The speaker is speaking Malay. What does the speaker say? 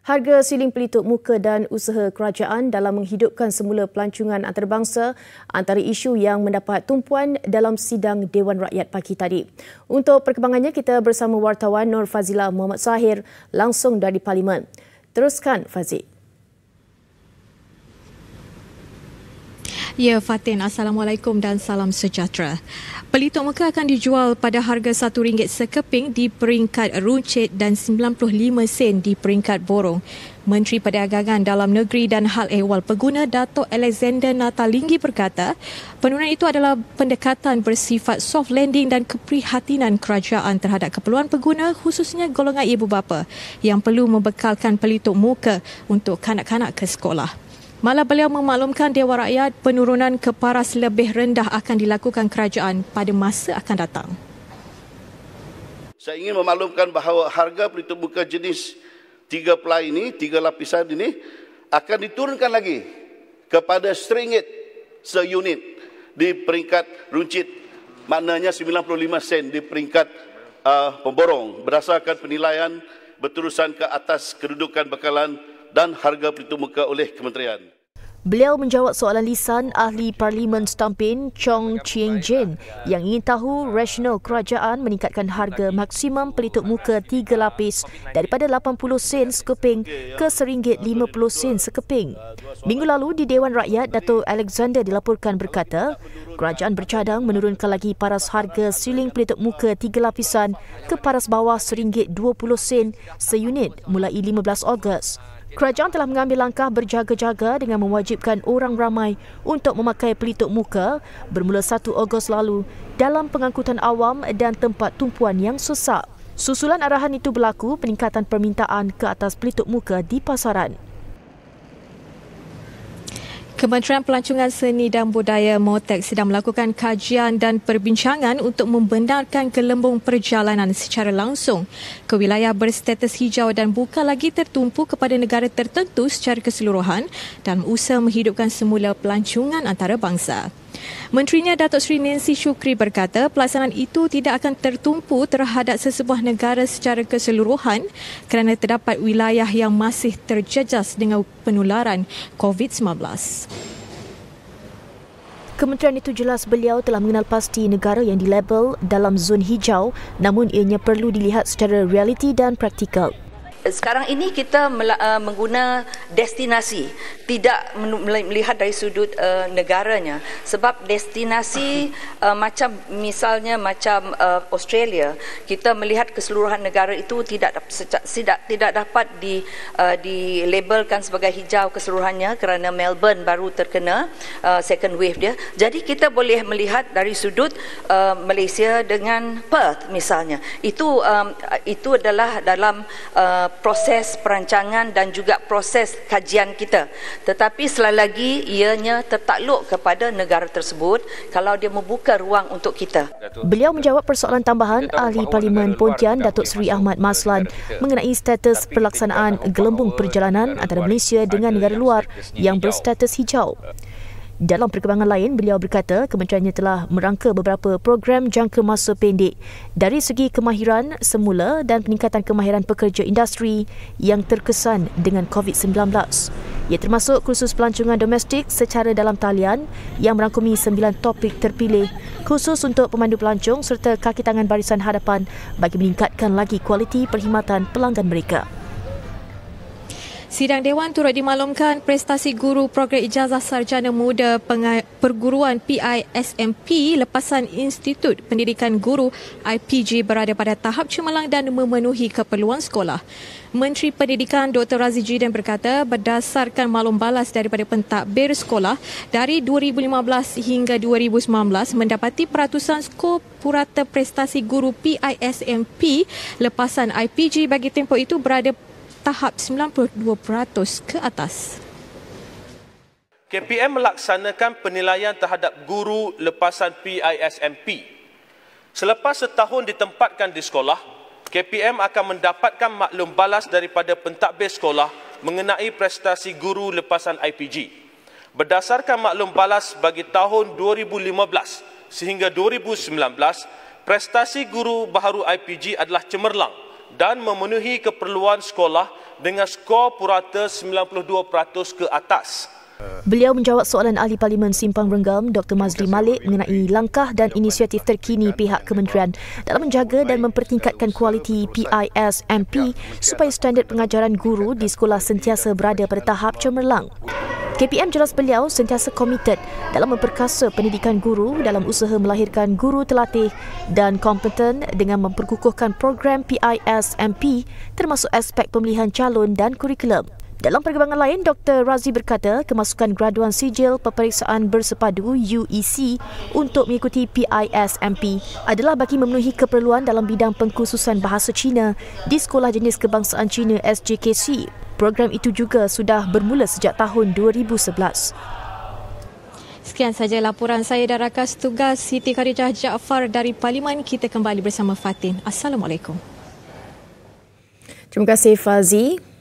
Harga siling pelitup muka dan usaha kerajaan dalam menghidupkan semula pelancongan antarabangsa antara isu yang mendapat tumpuan dalam sidang Dewan Rakyat pagi tadi. Untuk perkembangannya, kita bersama wartawan Nur Fazila Muhammad Sahir langsung dari Parlimen. Teruskan, Fazil. Ya, Fatin. Assalamualaikum dan salam sejahtera. Pelitup muka akan dijual pada harga RM1 sekeping di peringkat runcit dan 95 sen di peringkat borong. Menteri Perdagangan Dalam Negeri dan Hal Ehwal Pengguna Dato' Alexander Natalinggi berkata, penurunan itu adalah pendekatan bersifat soft landing dan keprihatinan kerajaan terhadap keperluan pengguna, khususnya golongan ibu bapa yang perlu membekalkan pelitup muka untuk kanak-kanak ke sekolah. Malah beliau memaklumkan Dewan Rakyat penurunan ke paras lebih rendah akan dilakukan kerajaan pada masa akan datang. Saya ingin memaklumkan bahawa harga pelitup muka jenis 3 pelai ini, 3 lapisan ini akan diturunkan lagi kepada RM1 seunit di peringkat runcit, maknanya 95 sen di peringkat pemborong berdasarkan penilaian berterusan ke atas kedudukan bekalan dan harga pelitup muka oleh kementerian. Beliau menjawab soalan lisan Ahli Parlimen Stampin Chong Ching Jin yang ingin tahu rasional kerajaan meningkatkan harga maksimum pelitup muka 3 lapis daripada 80 sen sekeping ke RM1.50 sekeping. Minggu lalu di Dewan Rakyat, Dato' Alexander dilaporkan berkata, kerajaan bercadang menurunkan lagi paras harga siling pelitup muka 3 lapisan ke paras bawah RM1.20 seunit mulai 15 Ogos. Kerajaan telah mengambil langkah berjaga-jaga dengan mewajibkan orang ramai untuk memakai pelitup muka bermula 1 Ogos lalu dalam pengangkutan awam dan tempat tumpuan yang sesak. Susulan arahan itu berlaku peningkatan permintaan ke atas pelitup muka di pasaran. Kementerian Pelancongan Seni dan Budaya MOTEK sedang melakukan kajian dan perbincangan untuk membenarkan gelembung perjalanan secara langsung ke wilayah berstatus hijau dan bukan lagi tertumpu kepada negara tertentu secara keseluruhan dan usaha menghidupkan semula pelancongan antarabangsa. Menterinya Datuk Seri Nancy Shukri berkata pelaksanaan itu tidak akan tertumpu terhadap sesebuah negara secara keseluruhan kerana terdapat wilayah yang masih terjejas dengan penularan COVID-19. Kementerian itu jelas beliau telah mengenal pasti negara yang dilabel dalam zon hijau, namun ianya perlu dilihat secara realiti dan praktikal. Sekarang ini kita menggunakan destinasi, tidak melihat dari sudut negaranya. Sebab destinasi misalnya macam Australia, kita melihat keseluruhan negara itu tidak dapat dilabelkan sebagai hijau keseluruhannya kerana Melbourne baru terkena second wave dia. Jadi kita boleh melihat dari sudut Malaysia dengan Perth misalnya. Itu adalah dalam proses perancangan dan juga proses kajian kita. Tetapi selagi lagi ianya tertakluk kepada negara tersebut kalau dia membuka ruang untuk kita. Beliau menjawab persoalan tambahan Ahli Parlimen Pontian Datuk Seri Ahmad Maslan mengenai status pelaksanaan gelembung perjalanan antara Malaysia dengan negara luar yang berstatus hijau. Dalam perkembangan lain, beliau berkata kementeriannya telah merangka beberapa program jangka masa pendek dari segi kemahiran semula dan peningkatan kemahiran pekerja industri yang terkesan dengan COVID-19. Ia termasuk kursus pelancongan domestik secara dalam talian yang merangkumi 9 topik terpilih khusus untuk pemandu pelancong serta kaki tangan barisan hadapan bagi meningkatkan lagi kualiti perkhidmatan pelanggan mereka. Sidang Dewan turut dimaklumkan prestasi guru program ijazah sarjana muda perguruan PISMP lepasan Institut Pendidikan Guru IPG berada pada tahap cemerlang dan memenuhi keperluan sekolah. Menteri Pendidikan Dr. Razzie Jeeden berkata berdasarkan maklum balas daripada pentadbir sekolah dari 2015 hingga 2019 mendapati peratusan skor purata prestasi guru PISMP lepasan IPG bagi tempoh itu berada tahap 92% ke atas. KPM melaksanakan penilaian terhadap guru lepasan PISMP. Selepas setahun ditempatkan di sekolah, KPM akan mendapatkan maklum balas daripada pentadbir sekolah mengenai prestasi guru lepasan IPG. Berdasarkan maklum balas bagi tahun 2015 sehingga 2019, prestasi guru baharu IPG adalah cemerlang dan memenuhi keperluan sekolah dengan skor purata 92% ke atas. Beliau menjawab soalan Ahli Parlimen Simpang Renggam Dr. Mazli Malik mengenai langkah dan inisiatif terkini pihak kementerian dalam menjaga dan mempertingkatkan kualiti PISMP supaya standard pengajaran guru di sekolah sentiasa berada pada tahap cemerlang. KPM jelas beliau sentiasa komited dalam memperkasa pendidikan guru dalam usaha melahirkan guru terlatih dan kompeten dengan memperkukuhkan program PISMP termasuk aspek pemilihan calon dan kurikulum. Dalam perkembangan lain, Dr. Razi berkata kemasukan graduan sijil peperiksaan bersepadu UEC untuk mengikuti PISMP adalah bagi memenuhi keperluan dalam bidang pengkhususan bahasa Cina di Sekolah Jenis Kebangsaan Cina SJKC. Program itu juga sudah bermula sejak tahun 2011. Sekian sahaja laporan saya dan rakan tugas Siti Khadijah Jaafar dari Parlimen. Kita kembali bersama Fatin. Assalamualaikum. Terima kasih Fazi.